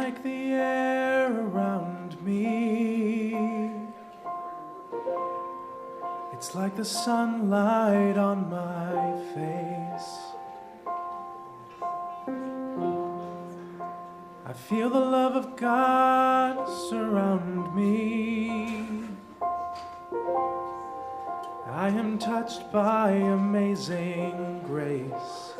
like the air around me. It's like the sunlight on my face. I feel the love of God surround me. I am touched by amazing grace.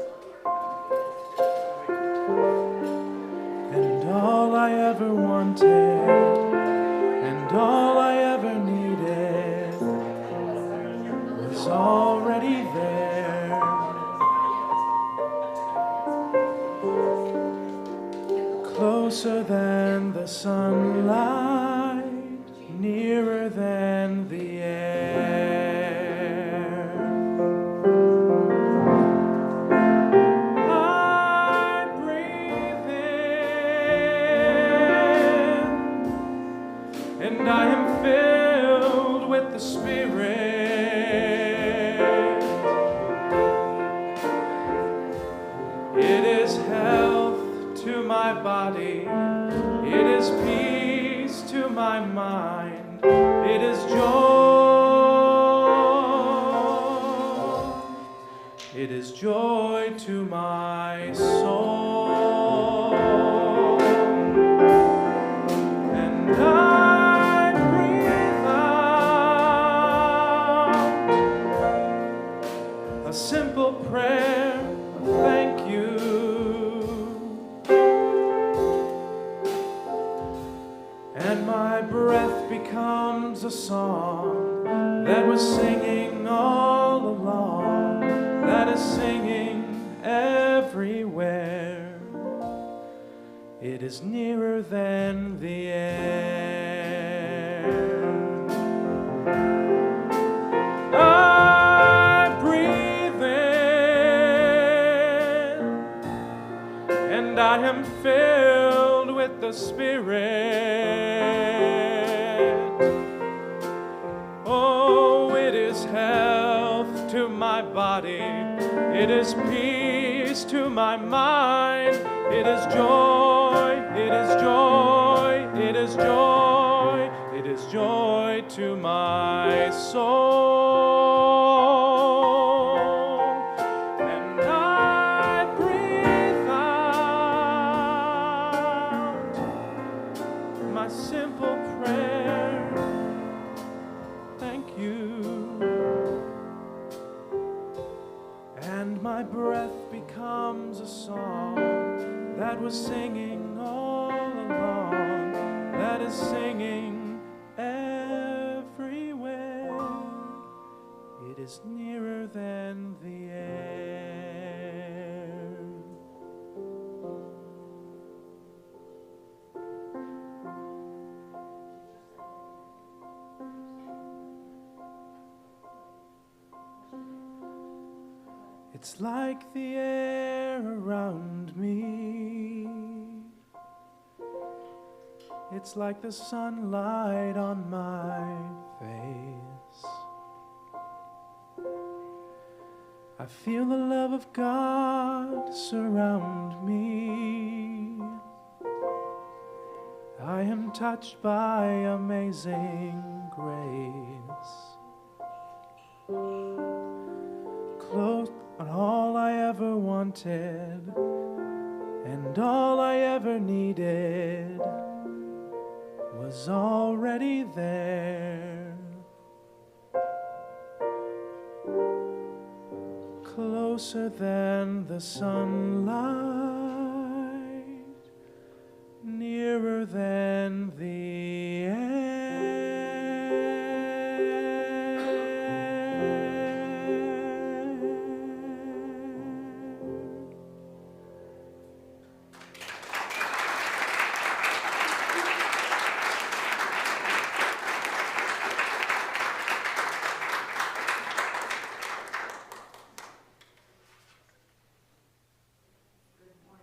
And all I ever wanted, and all I ever needed, was already there. Closer than the sunlight, nearer than the air. I breathe in, and I am filled with the Spirit. It is health to my body, it is peace to my mind, it is joy, it is joy to my soul. And I breathe out a simple prayer of thank you. And my breath becomes a song that was singing all along, that is singing everywhere. It is nearer than the air. I breathe in, and I am filled with the Spirit. Oh, it is health to my body, it is peace to my mind, it is joy, it is joy, it is joy, it is joy to my soul. And I breathe out my simple prayer, thank you. And my breath becomes a song that was singing all along, that is singing everywhere. It is nearer than the air. It's like the air around me. It's like the sunlight on my face. I feel the love of God surround me. I am touched by amazing grace. Close on all I ever wanted, and all I ever needed was already there. Closer than the sunlight, nearer than the air. Good morning.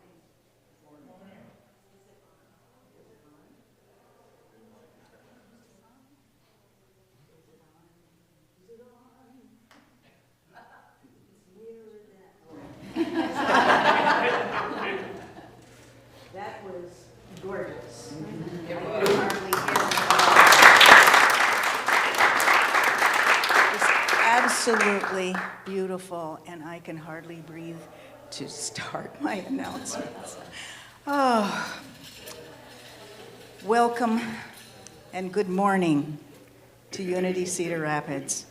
absolutely beautiful, and I can hardly breathe to start my announcements. Oh, welcome and good morning to Unity Cedar Rapids.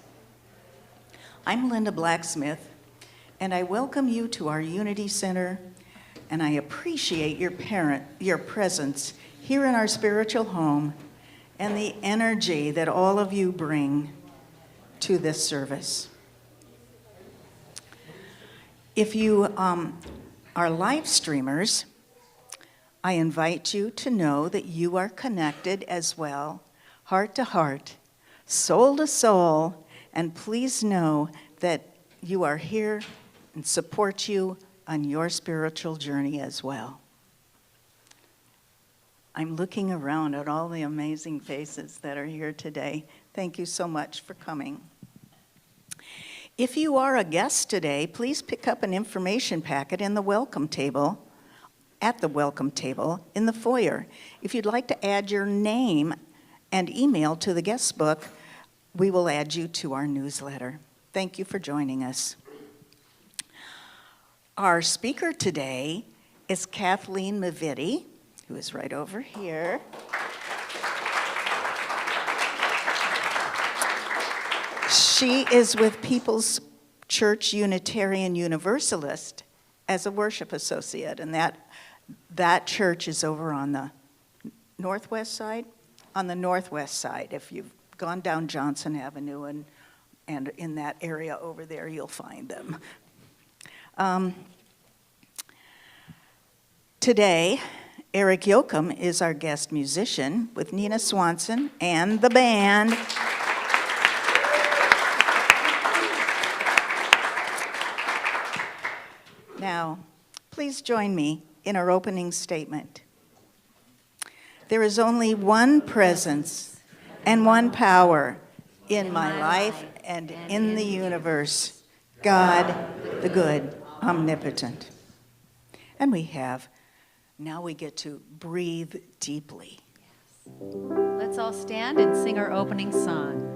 I'm Linda Blacksmith, and I welcome you to our Unity Center, and I appreciate your presence here in our spiritual home and the energy that all of you bring to this service. If you are live streamers, I invite you to know that you are connected as well, heart to heart, soul to soul, and please know that you are here and support you on your spiritual journey as well. I'm looking around at all the amazing faces that are here today. Thank you so much for coming. If you are a guest today, please pick up an information packet in the welcome table, at the welcome table in the foyer. If you'd like to add your name and email to the guest book, we will add you to our newsletter. Thank you for joining us. Our speaker today is Kathleen Mavity, who is right over here. She is with People's Church Unitarian Universalist as a worship associate, and that church is over on the northwest side? On the northwest side. If you've gone down Johnson Avenue and in that area over there, you'll find them. Today, Eric Yoakum is our guest musician with Nina Swanson and the band. Now, please join me in our opening statement. There is only one presence and one power in my life and in the universe, God, the good, omnipotent. And now we get to breathe deeply. Let's all stand and sing our opening song.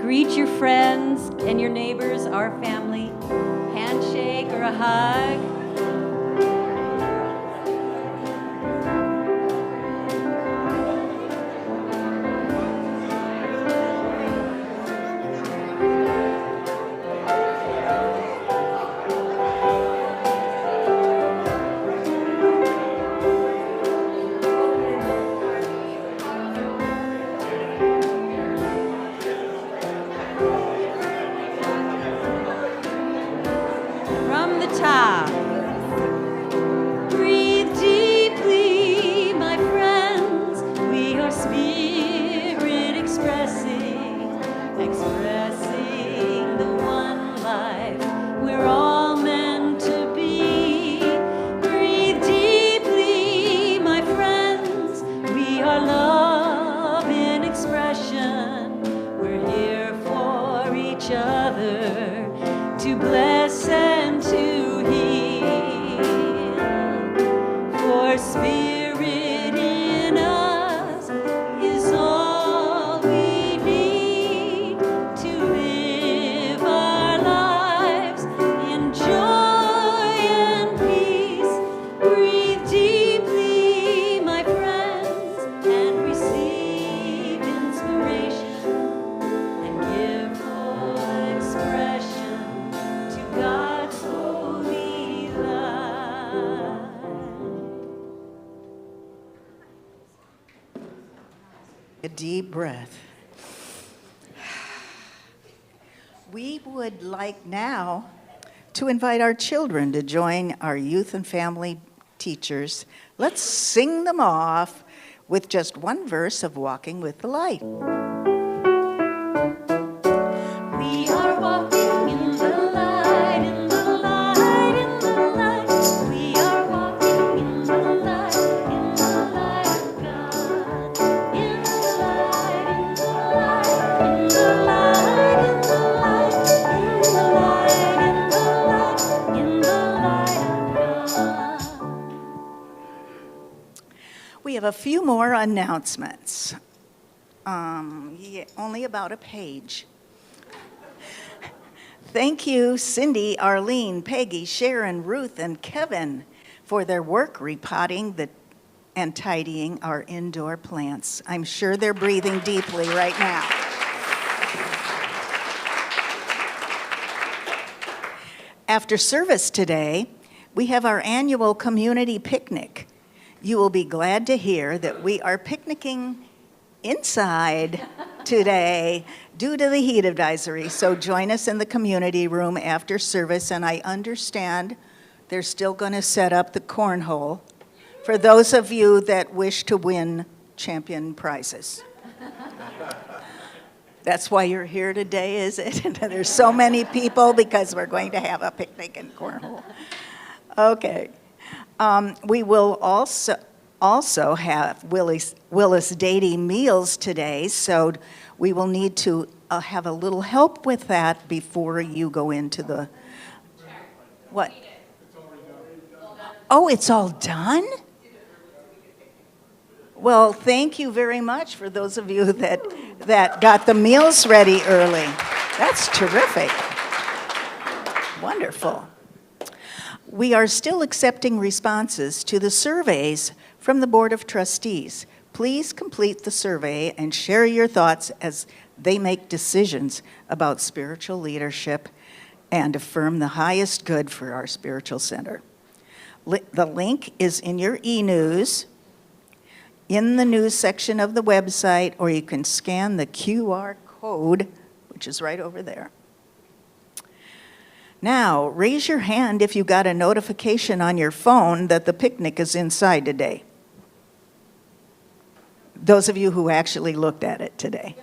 Greet your friends and your neighbors, our family. Handshake or a hug. Spirit. in us is all we need deep breath. We would like now to invite our children to join our youth and family teachers. Let's sing them off with just one verse of Walking with the Light. We are walking in the light, in the light, in the light. We are walking in the light, in the light of God. In the light, in the light, in the light, in the light, in the light, in the light, in the light of God. We have a few more announcements. Only about a page. Thank you, Cindy, Arlene, Peggy, Sharon, Ruth, and Kevin for their work repotting and tidying our indoor plants. I'm sure they're breathing deeply right now. After service today, we have our annual community picnic. You will be glad to hear that we are picnicking inside today due to the heat advisory. So join us in the community room after service, and I understand they're still going to set up the cornhole for those of you that wish to win champion prizes. That's why you're here today, is it? There's so many people because we're going to have a picnic and cornhole. Okay. We will also have Willis Dady meals today, so we will need to have a little help with that before you go into the, what? Oh, it's all done? Well, thank you very much for those of you that got the meals ready early. That's terrific. Wonderful. We are still accepting responses to the surveys from the Board of Trustees. Please complete the survey and share your thoughts as they make decisions about spiritual leadership and affirm the highest good for our spiritual center. The link is in your e-news, in the news section of the website, or you can scan the QR code, which is right over there. Now, raise your hand if you got a notification on your phone that the picnic is inside today. Those of you who actually looked at it today.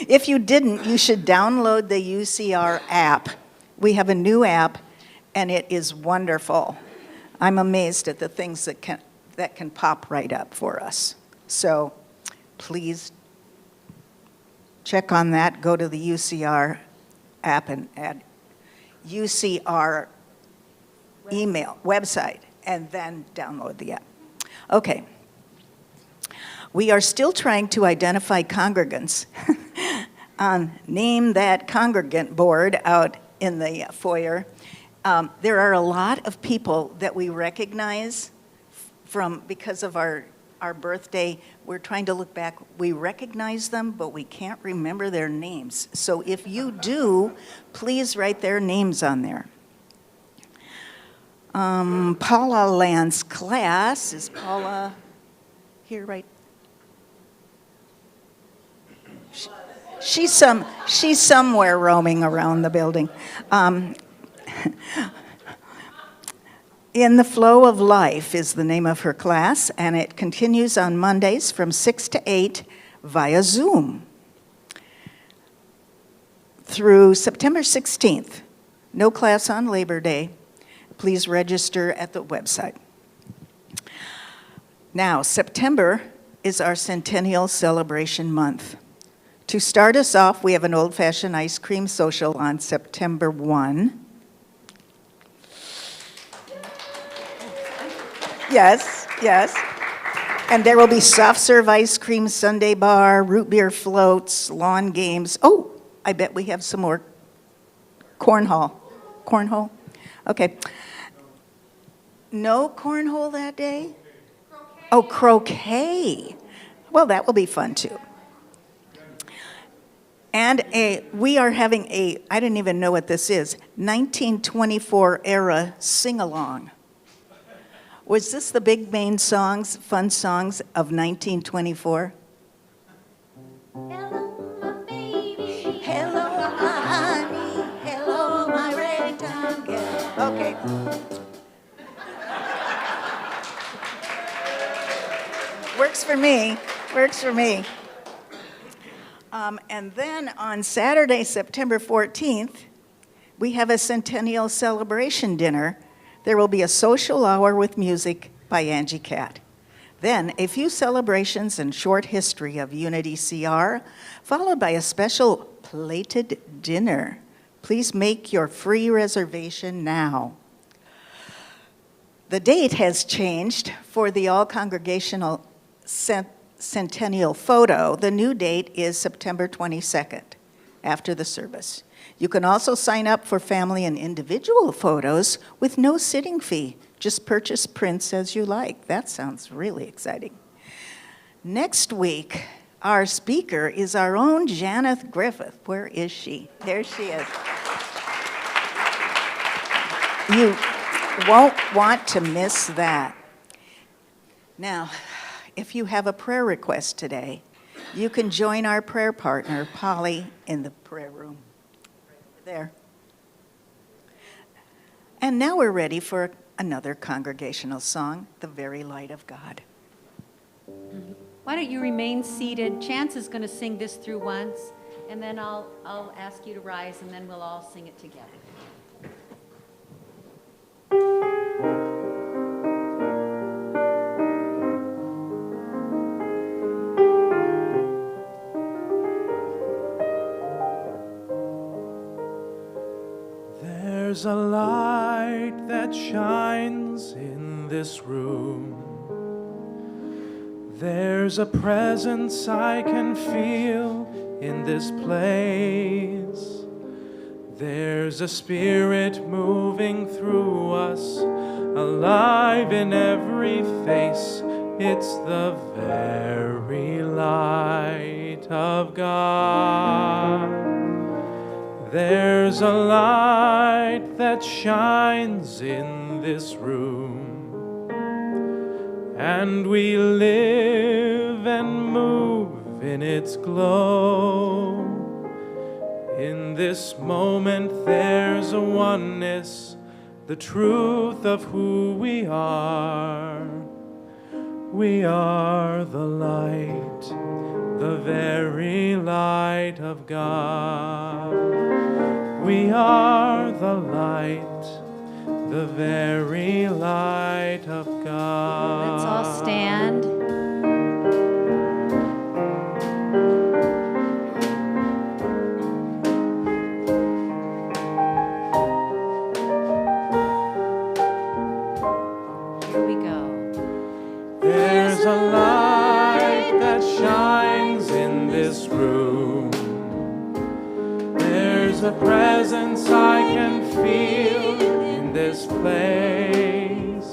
If you didn't, you should download the UCR app. We have a new app, and it is wonderful. I'm amazed at the things that can pop right up for us. So please check on that. Go to the UCR app and add UCR email, website, and then download the app. Okay. We are still trying to identify congregants. Name that congregant board out in the foyer. There are a lot of people that we recognize because of our birthday. We're trying to look back. We recognize them, but we can't remember their names. So if you do, please write their names on there. Paula Land's class. Is Paula here right? She's somewhere roaming around the building. In the Flow of Life is the name of her class, and it continues on Mondays from 6 to 8 via Zoom through September 16th. No class on Labor Day. Please register at the website. Now, September is our Centennial Celebration Month. To start us off, we have an old-fashioned ice cream social on September 1. Yes, yes. And there will be soft serve ice cream, sundae bar, root beer floats, lawn games. Oh, I bet we have some more cornhole. Cornhole? Okay. No cornhole that day? Croquet. Oh, croquet. Well, that will be fun too. And we are having I didn't even know what this is, 1924 era sing-along. Was this the big main songs, fun songs of 1924? Works for me. Works for me. And then on Saturday, September 14th, we have a centennial celebration dinner. There will be a social hour with music by Angie Cat. Then a few celebrations and short history of Unity CR, followed by a special plated dinner. Please make your free reservation now. The date has changed for the all-congregational centennial photo. The new date is September 22nd, after the service. You can also sign up for family and individual photos with no sitting fee. Just purchase prints as you like. That sounds really exciting. Next week, our speaker is our own Janeth Griffith. Where is she? There she is. You won't want to miss that. Now, if you have a prayer request today, you can join our prayer partner, Polly, in the prayer room. There. And now we're ready for another congregational song, The Very Light of God. Why don't you remain seated? Chance is going to sing this through once, and then I'll ask you to rise, and then we'll all sing it together. There's a light that shines in this room. There's a presence I can feel in this place. There's a spirit moving through us, alive in every face. It's the very light of God. There's a light that shines in this room, and we live and move in its glow. In this moment there's a oneness, the truth of who we are. We are the light, the very light of God. We are the light, the very light of God. Let's all stand. Here we go. There's a light that shines in this room. There's a presence I can feel in this place.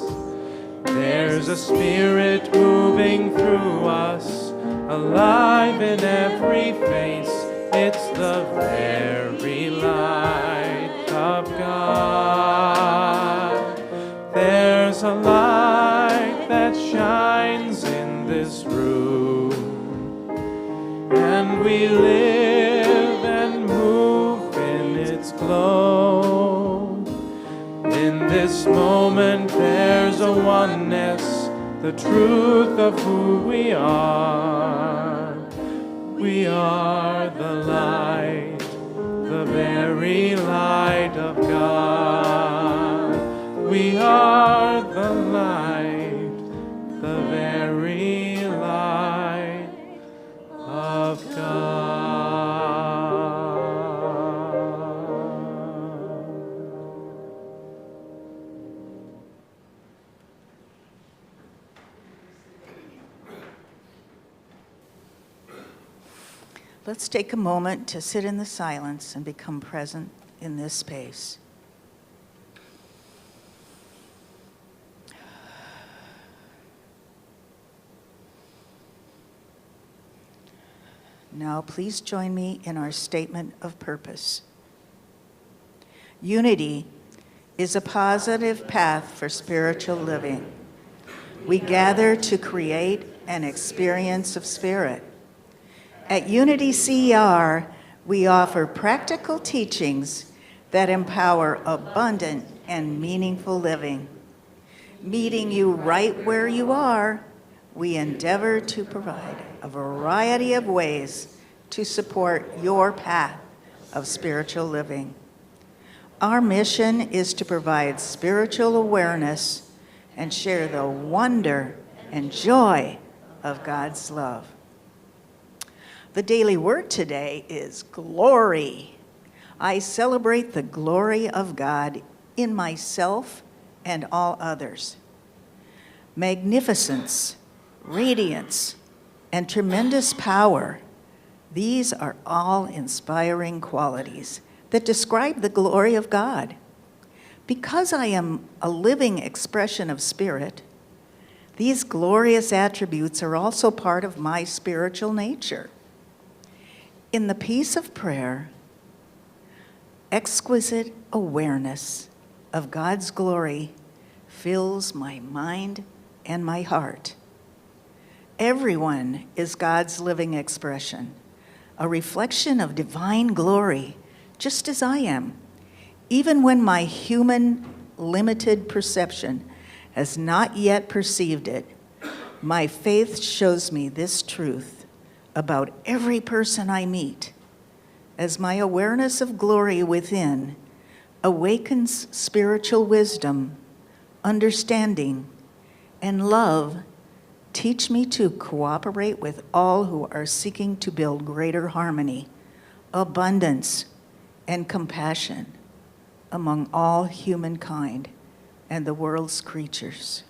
There's a spirit moving through us, alive in every face. It's the very light of God. There's a light that shines in this room, and we live and move in its glow. In this moment there's a oneness, the truth of who we are. We are the light, the very light of God. We are the light, the very light of God. Let's take a moment to sit in the silence and become present in this space. Now, please join me in our statement of purpose. Unity is a positive path for spiritual living. We gather to create an experience of spirit. At Unity CR, we offer practical teachings that empower abundant and meaningful living. Meeting you right where you are, we endeavor to provide a variety of ways to support your path of spiritual living. Our mission is to provide spiritual awareness and share the wonder and joy of God's love. The daily word today is glory. I celebrate the glory of God in myself and all others. Magnificence, radiance, and tremendous power, these are all inspiring qualities that describe the glory of God. Because I am a living expression of spirit, these glorious attributes are also part of my spiritual nature. In the peace of prayer, exquisite awareness of God's glory fills my mind and my heart. Everyone is God's living expression, a reflection of divine glory, just as I am, even when my human, limited perception has not yet perceived it. My faith shows me this truth about every person I meet, as my awareness of glory within awakens spiritual wisdom, understanding, and love. Teach me to cooperate with all who are seeking to build greater harmony, abundance, and compassion among all humankind and the world's creatures.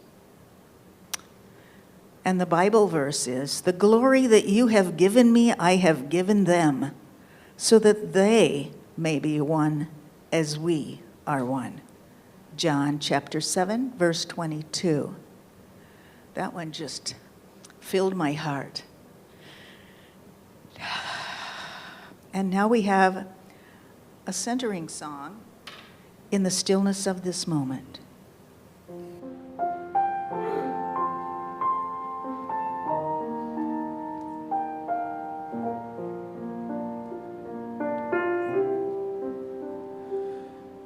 And the Bible verse is, "The glory that you have given me, I have given them, so that they may be one as we are one." John chapter 7, verse 22. That one just filled my heart. And now we have a centering song, "In the Stillness of This Moment."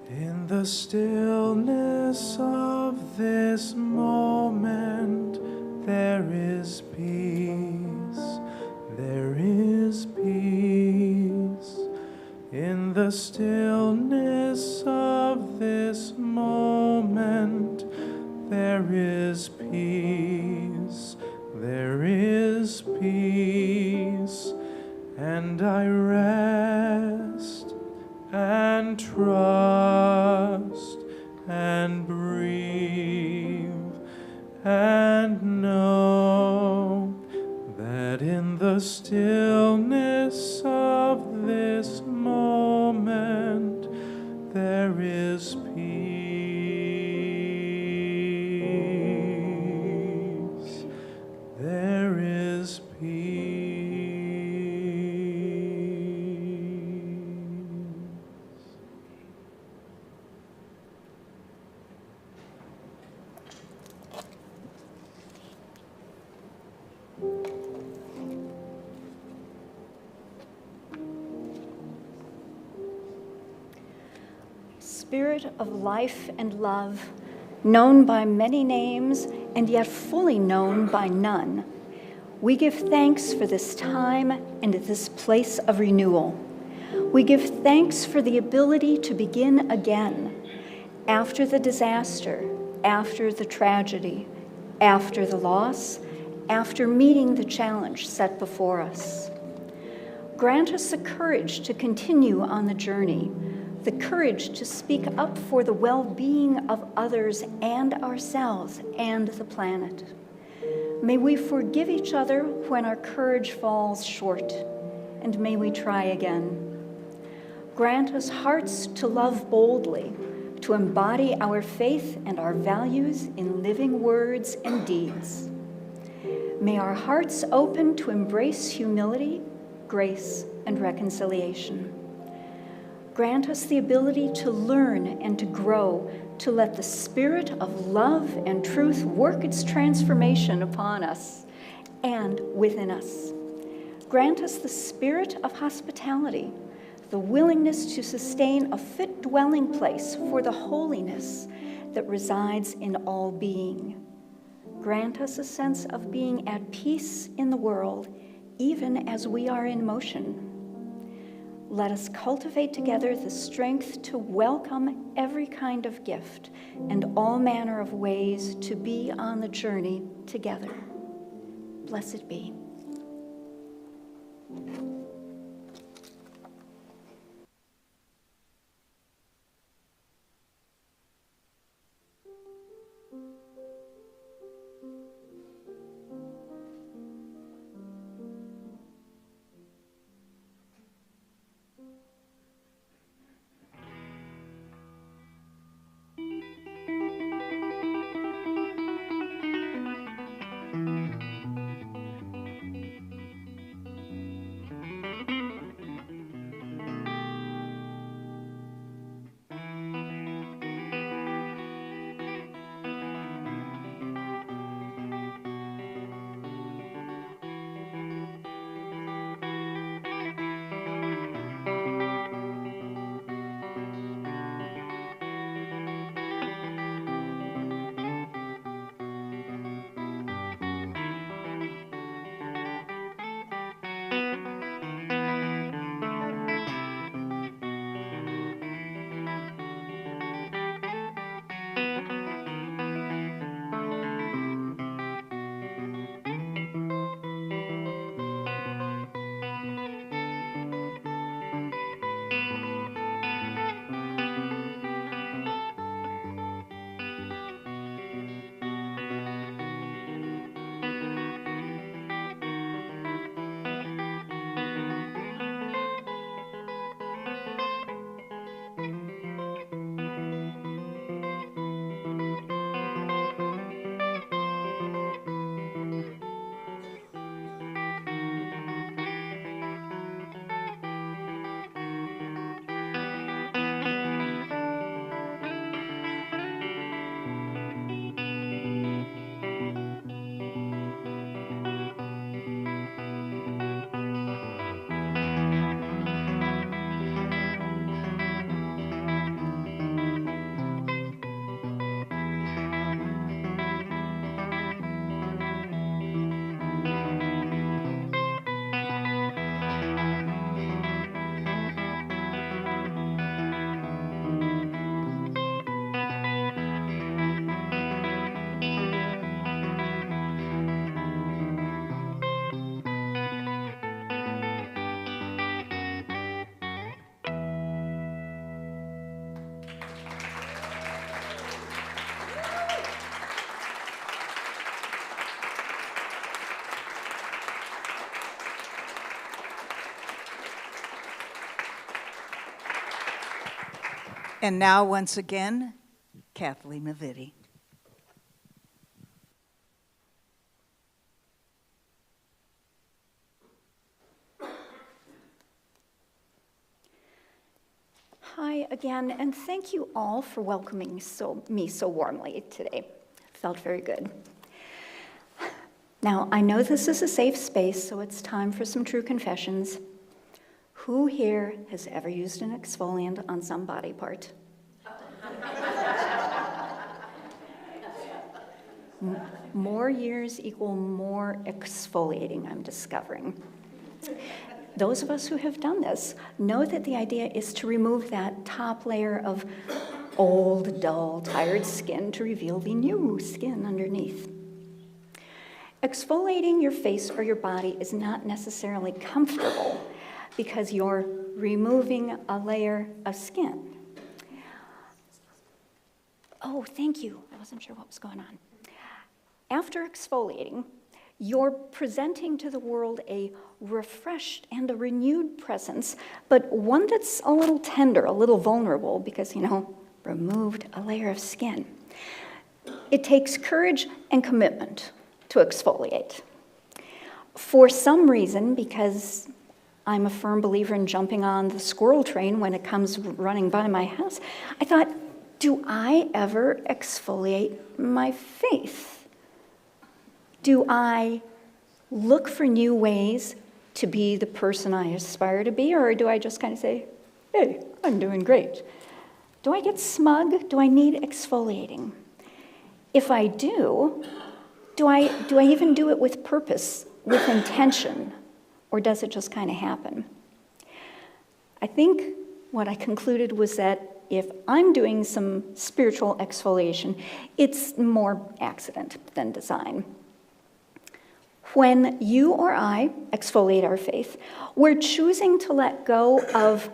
In the stillness of this moment, there is peace, there is peace. In the stillness of this moment, there is peace, there is peace. And I rest and trust and breathe and know that in the stillness of this moment there is peace, there is peace. Spirit of life and love, known by many names and yet fully known by none, we give thanks for this time and this place of renewal. We give thanks for the ability to begin again after the disaster, after the tragedy, after the loss, after meeting the challenge set before us. Grant us the courage to continue on the journey, the courage to speak up for the well-being of others and ourselves and the planet. May we forgive each other when our courage falls short, and may we try again. Grant us hearts to love boldly, to embody our faith and our values in living words and deeds. May our hearts open to embrace humility, grace, and reconciliation. Grant us the ability to learn and to grow, to let the spirit of love and truth work its transformation upon us and within us. Grant us the spirit of hospitality, the willingness to sustain a fit dwelling place for the holiness that resides in all being. grant us a sense of being at peace in the world, even as we are in motion. Let us cultivate together the strength to welcome every kind of gift and all manner of ways to be on the journey together. Blessed be. And now, once again, Kathleen Mavity. Hi again, and thank you all for welcoming me so warmly today. Felt very good. Now, I know this is a safe space, so it's time for some true confessions. Who here has ever used an exfoliant on some body part? More years equal more exfoliating, I'm discovering. Those of us who have done this know that the idea is to remove that top layer of old, dull, tired skin to reveal the new skin underneath. Exfoliating your face or your body is not necessarily comfortable because you're removing a layer of skin. Oh, thank you. I wasn't sure what was going on. After exfoliating, you're presenting to the world a refreshed and a renewed presence, but one that's a little tender, a little vulnerable because, removed a layer of skin. It takes courage and commitment to exfoliate. For some reason, because I'm a firm believer in jumping on the squirrel train when it comes running by my house, I thought, do I ever exfoliate my face? Do I look for new ways to be the person I aspire to be, or do I just kind of say, hey, I'm doing great? Do I get smug? Do I need exfoliating? If I do, do I even do it with purpose, with intention, or does it just kind of happen? I think what I concluded was that if I'm doing some spiritual exfoliation, it's more accident than design. When you or I exfoliate our faith, we're choosing to let go of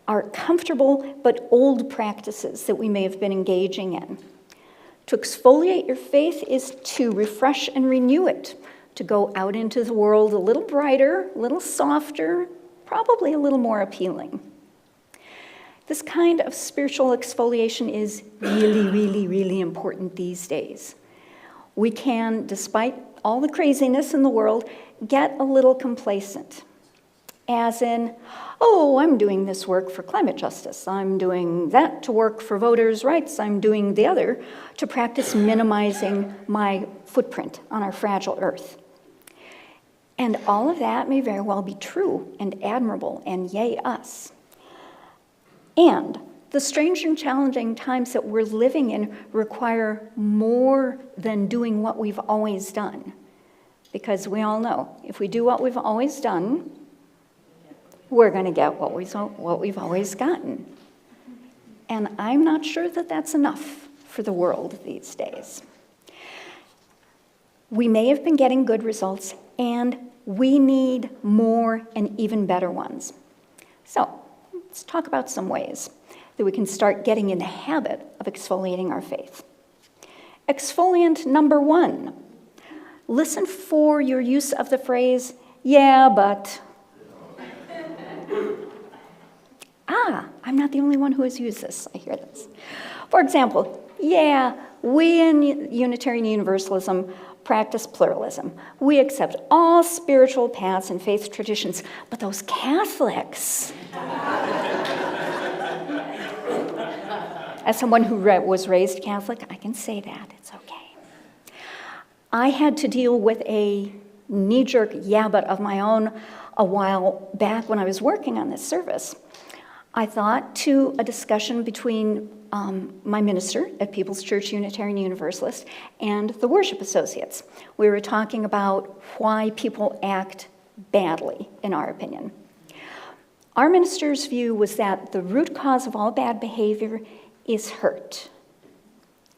our comfortable but old practices that we may have been engaging in. To exfoliate your faith is to refresh and renew it, to go out into the world a little brighter, a little softer, probably a little more appealing. This kind of spiritual exfoliation is really, really, really important these days. We can, despite all the craziness in the world, get a little complacent. As in, oh, I'm doing this work for climate justice. I'm doing that to work for voters' rights. I'm doing the other to practice minimizing my footprint on our fragile earth. And all of that may very well be true and admirable, and yay us. And the strange and challenging times that we're living in require more than doing what we've always done. Because we all know, if we do what we've always done, we're going to get what we've always gotten. And I'm not sure that that's enough for the world these days. We may have been getting good results, and we need more and even better ones. So, let's talk about some ways that we can start getting in the habit of exfoliating our faith. Exfoliant number 1. Listen for your use of the phrase, yeah, but. I'm not the only one who has used this. I hear this. For example, yeah, we in Unitarian Universalism practice pluralism. We accept all spiritual paths and faith traditions, but those Catholics. As someone who was raised Catholic, I can say that. It's okay. I had to deal with a knee-jerk yeah but of my own a while back when I was working on this service. I thought to a discussion between my minister at People's Church Unitarian Universalist and the worship associates. We were talking about why people act badly, in our opinion. Our minister's view was that the root cause of all bad behavior is hurt,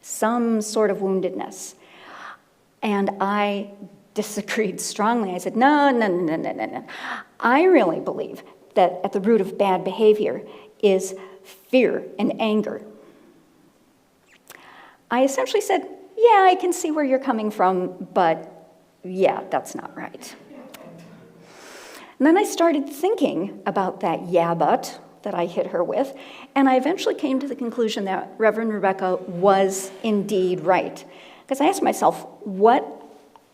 some sort of woundedness. And I disagreed strongly. I said, no. I really believe that at the root of bad behavior is fear and anger. I essentially said, yeah, I can see where you're coming from, but yeah, that's not right. And then I started thinking about that yeah, but that I hit her with, and I eventually came to the conclusion that Reverend Rebecca was indeed right. Because I asked myself, what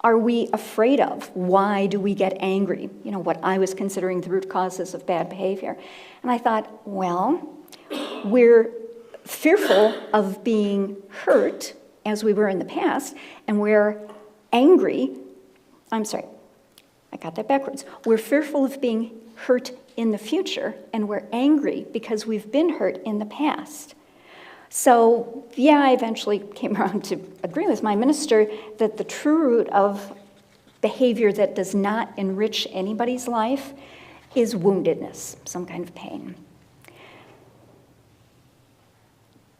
are we afraid of? Why do we get angry? You know, what I was considering the root causes of bad behavior. And I thought, well, we're fearful of being hurt, as we were in the past, and we're angry. I'm sorry, I got that backwards. We're fearful of being hurt in the future, and we're angry because we've been hurt in the past. So, yeah, I eventually came around to agree with my minister that the true root of behavior that does not enrich anybody's life is woundedness, some kind of pain.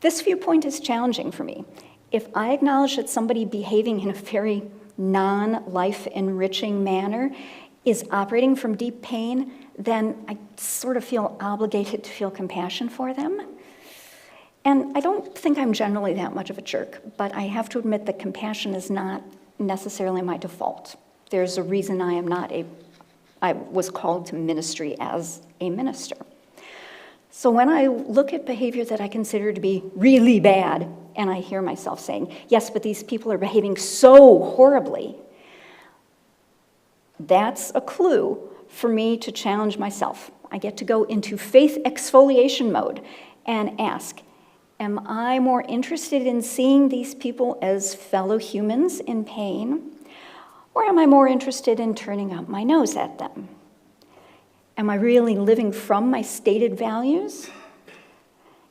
This viewpoint is challenging for me. If I acknowledge that somebody behaving in a very non-life enriching manner is operating from deep pain, then I sort of feel obligated to feel compassion for them. And I don't think I'm generally that much of a jerk, but I have to admit that compassion is not necessarily my default. There's a reason I was called to ministry as a minister. So when I look at behavior that I consider to be really bad, and I hear myself saying, yes, but these people are behaving so horribly, that's a clue for me to challenge myself. I get to go into faith exfoliation mode and ask, am I more interested in seeing these people as fellow humans in pain, or am I more interested in turning up my nose at them? Am I really living from my stated values?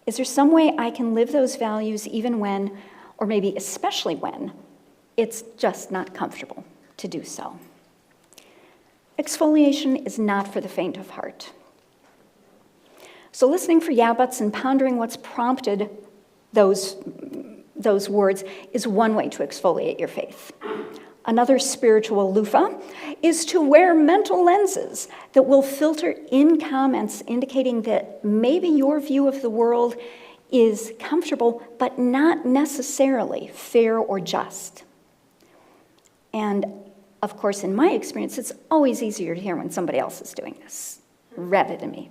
Is there some way I can live those values even when, or maybe especially when, It's just not comfortable to do so. Exfoliation is not for the faint of heart. So listening for yeah buts and pondering what's prompted those words is one way to exfoliate your faith. Another spiritual loofah is to wear mental lenses that will filter in comments indicating that maybe your view of the world is comfortable, but not necessarily fair or just. And of course, in my experience, it's always easier to hear when somebody else is doing this, rather than me,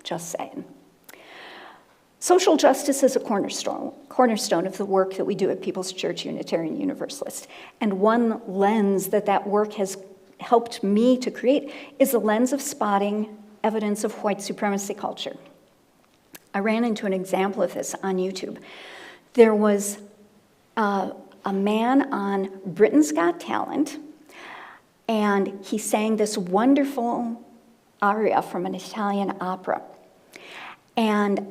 just saying. Social justice is a cornerstone of the work that we do at People's Church Unitarian Universalist. And one lens that work has helped me to create is the lens of spotting evidence of white supremacy culture. I ran into an example of this on YouTube. There was a man on Britain's Got Talent, and he sang this wonderful aria from an Italian opera. And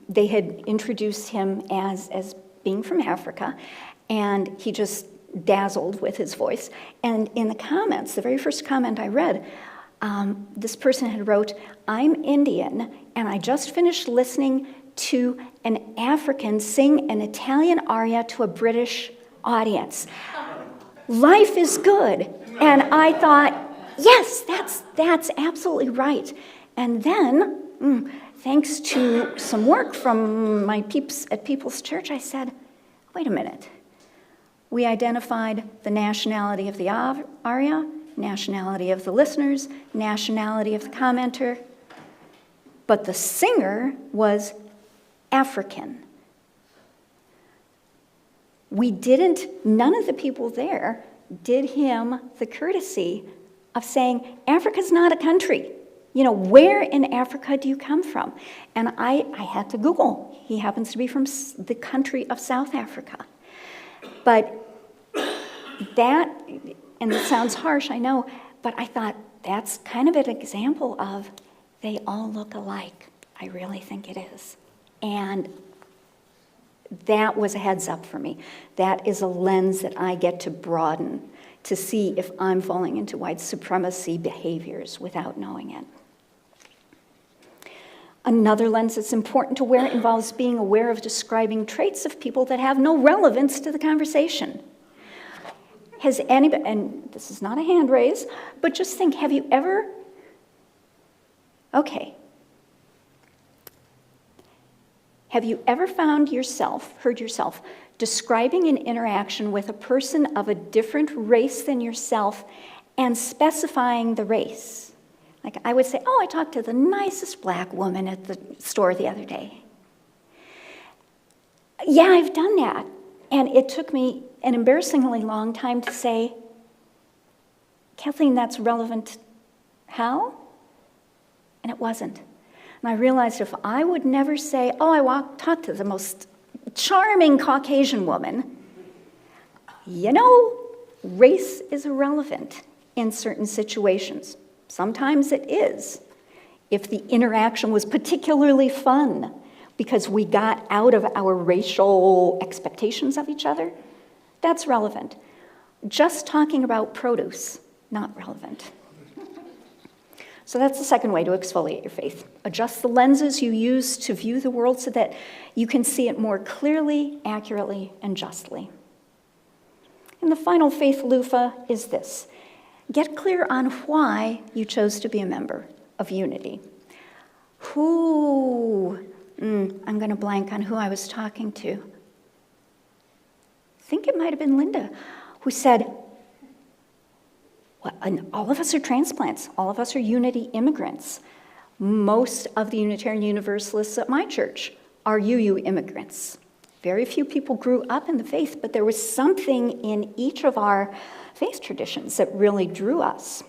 they had introduced him as being from Africa, and he just dazzled with his voice. And in the comments, the very first comment I read, this person had wrote, "I'm Indian, and I just finished listening to an African sing an Italian aria to a British audience. Life is good." And I thought, yes, that's absolutely right. And then, thanks to some work from my peeps at People's Church, I said, wait a minute. We identified the nationality of the aria, nationality of the listeners, nationality of the commenter, but the singer was African. None of the people there did him the courtesy of saying, Africa's not a country. You know, where in Africa do you come from? And I had to Google. He happens to be from the country of South Africa. But that, and it sounds harsh, I know, but I thought that's kind of an example of they all look alike. I really think it is. And that was a heads up for me. That is a lens that I get to broaden to see if I'm falling into white supremacy behaviors without knowing it. Another lens that's important to wear involves being aware of describing traits of people that have no relevance to the conversation. Has anybody, and this is not a hand raise, but just think, have you ever, have you ever heard yourself describing an interaction with a person of a different race than yourself and specifying the race? Like I would say, I talked to the nicest black woman at the store the other day. Yeah, I've done that. And it took me an embarrassingly long time to say, Kathleen, that's relevant. How? And it wasn't. And I realized if I would never say, talked to the most charming Caucasian woman, race is irrelevant in certain situations. Sometimes it is. If the interaction was particularly fun because we got out of our racial expectations of each other, that's relevant. Just talking about produce, not relevant. So that's the second way to exfoliate your faith. Adjust the lenses you use to view the world so that you can see it more clearly, accurately, and justly. And the final faith loofah is this. Get clear on why you chose to be a member of Unity. I'm going to blank on who I was talking to. I think it might have been Linda, who said, and all of us are transplants. All of us are Unity immigrants. Most of the Unitarian Universalists at my church are UU immigrants. Very few people grew up in the faith, but there was something in each of our faith traditions that really drew us.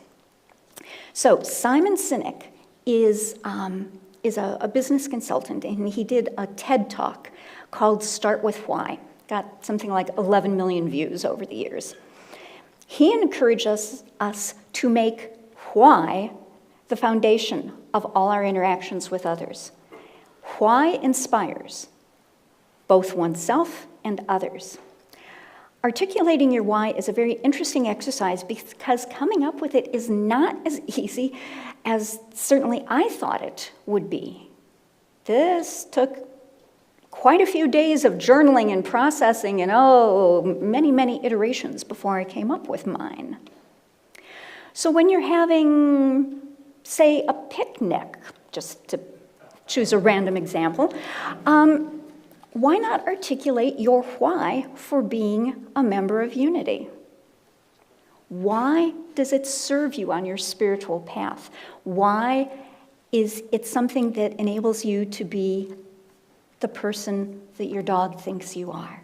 So Simon Sinek is a business consultant, and he did a TED Talk called Start With Why. Got something like 11 million views over the years. He encourages us to make why the foundation of all our interactions with others. Why inspires both oneself and others. Articulating your why is a very interesting exercise because coming up with it is not as easy as certainly I thought it would be. This took quite a few days of journaling and processing and many, many iterations before I came up with mine. So when you're having, say, a picnic, just to choose a random example, why not articulate your why for being a member of Unity? Why does it serve you on your spiritual path? Why is it something that enables you to be the person that your dog thinks you are?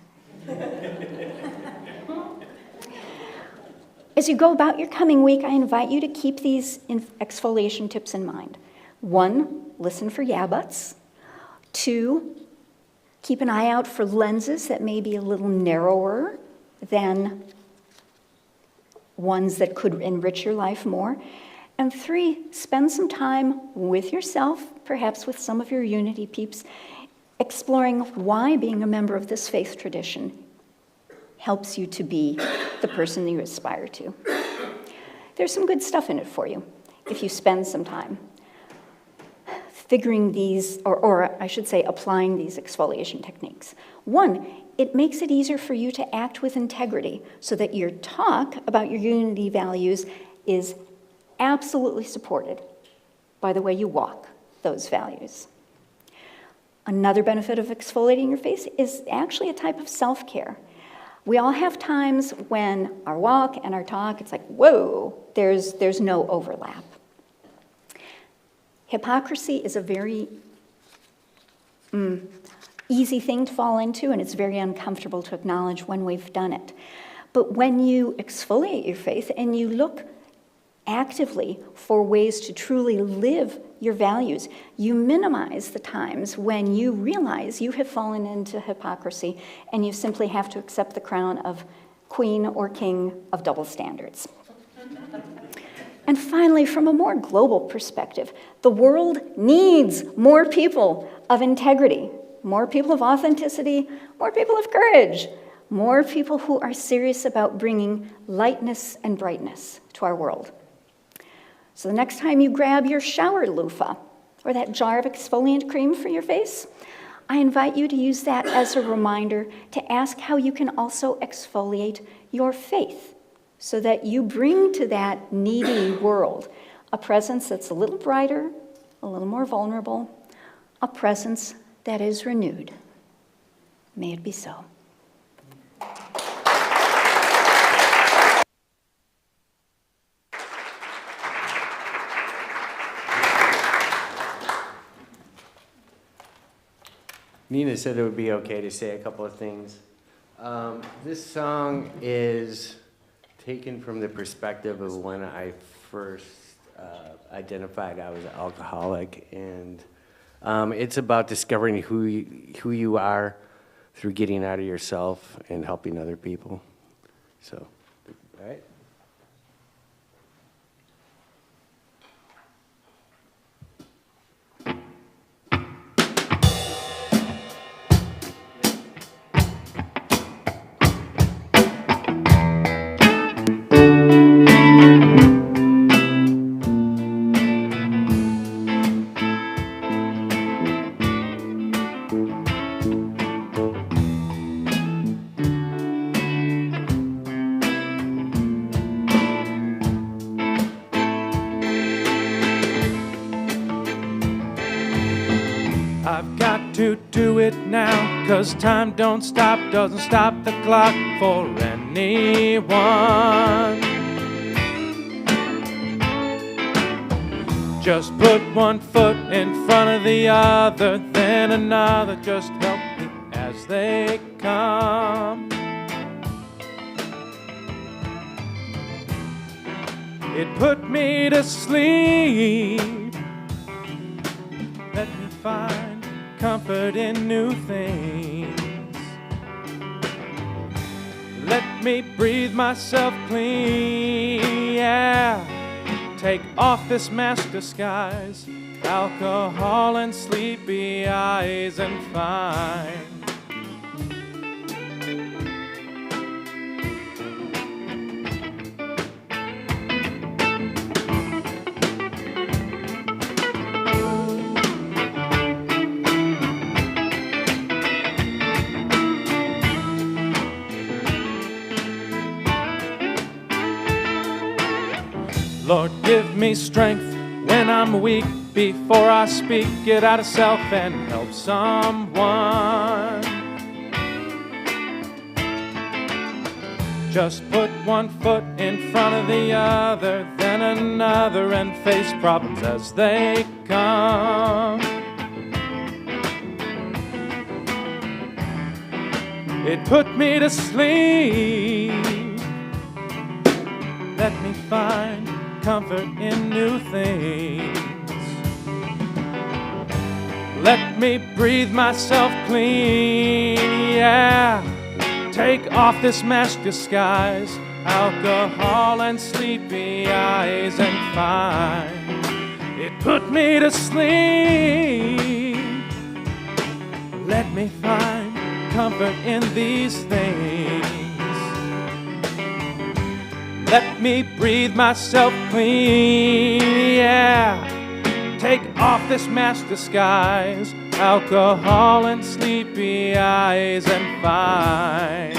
As you go about your coming week, I invite you to keep these exfoliation tips in mind. 1, listen for yeah buts. 2, keep an eye out for lenses that may be a little narrower than ones that could enrich your life more. And 3, spend some time with yourself, perhaps with some of your Unity peeps, exploring why being a member of this faith tradition helps you to be the person that you aspire to. There's some good stuff in it for you if you spend some time figuring these, or I should say applying these exfoliation techniques. 1, it makes it easier for you to act with integrity so that your talk about your Unity values is absolutely supported by the way you walk those values. Another benefit of exfoliating your face is actually a type of self-care. We all have times when our walk and our talk, it's like, whoa, there's no overlap. Hypocrisy is a very easy thing to fall into, and it's very uncomfortable to acknowledge when we've done it. But when you exfoliate your face and you look actively for ways to truly live your values, you minimize the times when you realize you have fallen into hypocrisy and you simply have to accept the crown of queen or king of double standards. And finally, from a more global perspective, the world needs more people of integrity, more people of authenticity, more people of courage, more people who are serious about bringing lightness and brightness to our world. So the next time you grab your shower loofah or that jar of exfoliant cream for your face, I invite you to use that as a reminder to ask how you can also exfoliate your faith so that you bring to that needy world a presence that's a little brighter, a little more vulnerable, a presence that is renewed. May it be so. Nina said it would be okay to say a couple of things. This song is taken from the perspective of when I first identified I was an alcoholic, and it's about discovering who you are through getting out of yourself and helping other people. So, all right. I've got to do it now, 'cause time don't stop, doesn't stop the clock for anyone. Just put one foot in front of the other, then another, just help me as they come. It put me to sleep. Let me find comfort in new things. Let me breathe myself clean, yeah. Take off this mask disguise, alcohol and sleepy eyes, and find Lord, give me strength when I'm weak. Before I speak, get out of self and help someone. Just put one foot in front of the other, then another, and face problems as they come. It put me to sleep. Let me find comfort in new things. Let me breathe myself clean, yeah. Take off this mask disguise, alcohol and sleepy eyes, and find it put me to sleep. Let me find comfort in these things. Let me breathe myself clean, yeah. Take off this mask disguise, alcohol and sleepy eyes, and find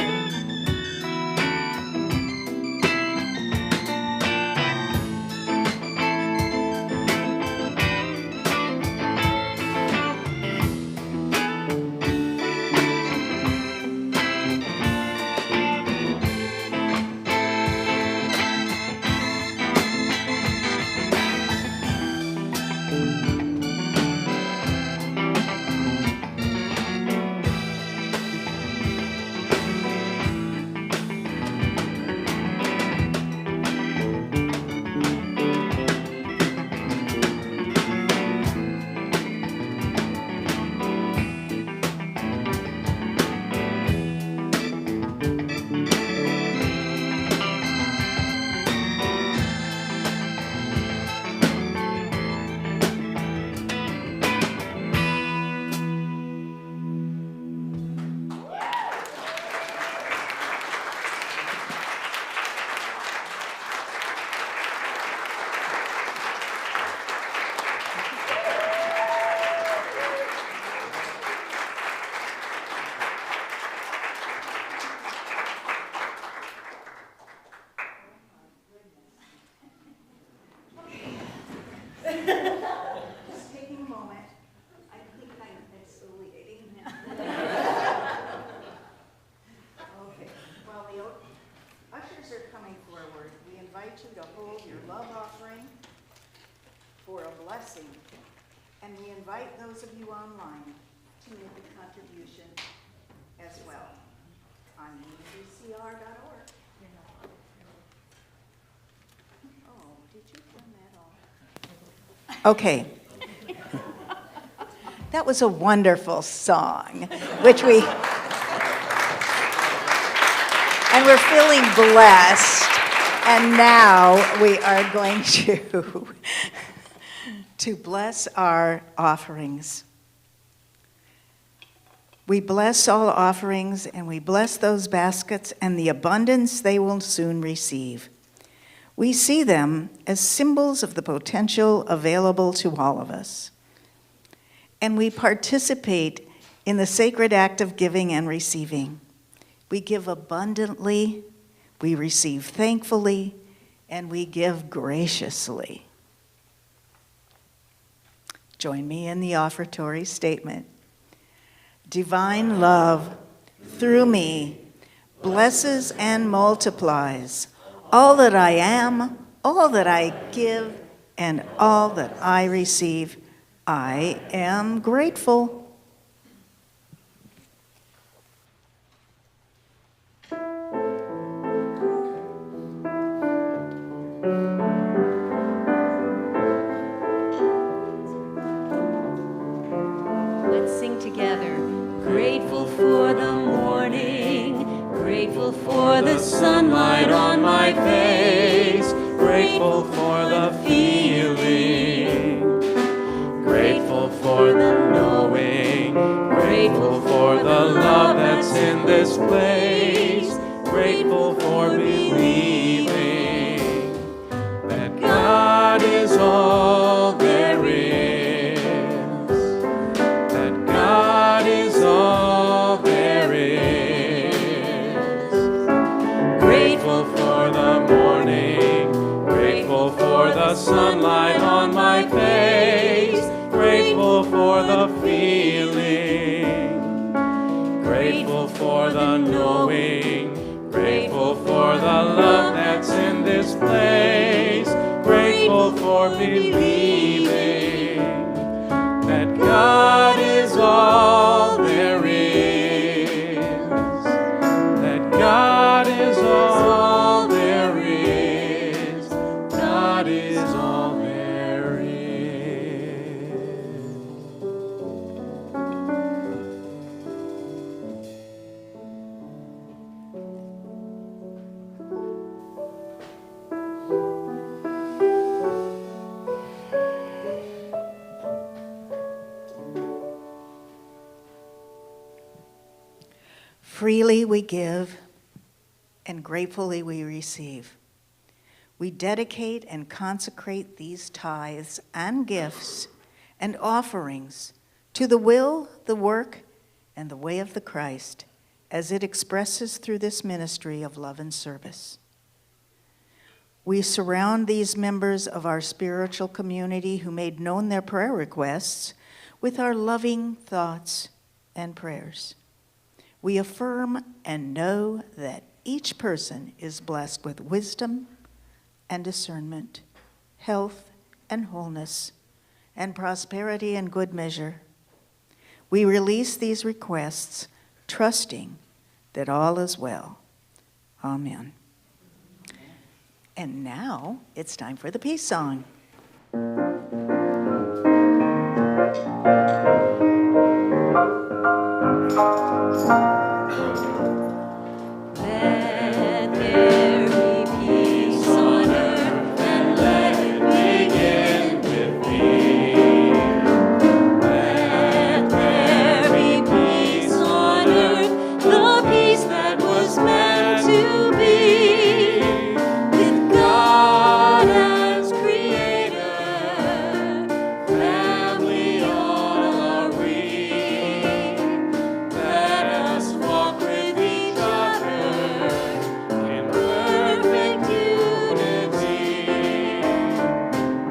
you to hold your love offering for a blessing. And we invite those of you online to make a contribution as well on UCR.org. Oh, did you turn that off? Okay. That was a wonderful song, which and we're feeling blessed. And now we are going to bless our offerings. We bless all offerings, and we bless those baskets and the abundance they will soon receive. We see them as symbols of the potential available to all of us. And we participate in the sacred act of giving and receiving. We give abundantly, we receive thankfully, and we give graciously. Join me in the offertory statement. Divine love, through me, blesses and multiplies all that I am, all that I give, and all that I receive. I am grateful. Let's sing together. Grateful for the morning, grateful for the sunlight on my face, grateful for the feeling, grateful for the knowing, grateful for the love that's in this place, grateful for believing that God is all there is, that God is all there is. Grateful for the morning, grateful for Grateful for the feeling, grateful for the knowing, grateful for the love that's in this place, grateful for believing that God is all there is, that God is all there is, God is all there is. Freely we give, and gratefully we receive. We dedicate and consecrate these tithes and gifts and offerings to the will, the work, and the way of the Christ as it expresses through this ministry of love and service. We surround these members of our spiritual community who made known their prayer requests with our loving thoughts and prayers. We affirm and know that each person is blessed with wisdom and discernment, health and wholeness, and prosperity and good measure. We release these requests, trusting that all is well. Amen. And now it's time for the peace song. Let there be peace on earth, and let it begin with me. Let there be peace on earth, the peace that was meant to be, with God as creator, family all are we. Let us walk with each other in perfect unity.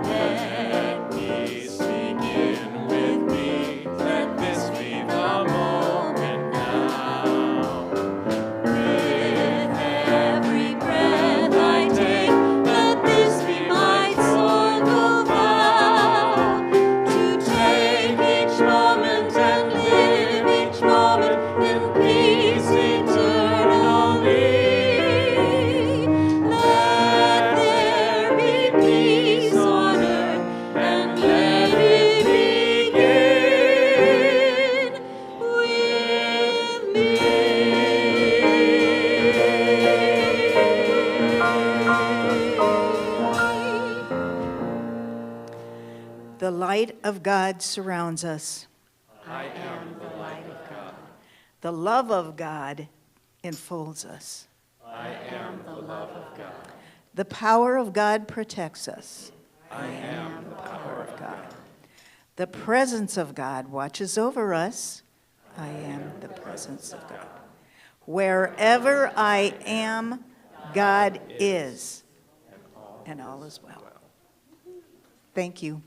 Let peace begin with me. Let this be the moment now. With every breath I take, let this be my joyful vow. To take each moment and live each moment in peace eternally. Let there be peace on earth, and let it begin with me. The light of God surrounds us. I am the light of God. The love of God enfolds us. I am the love of God. The power of God protects us. I am the power of God. The presence of God watches over us. I am the presence of God. Wherever I am, God is, and all is well. Thank you.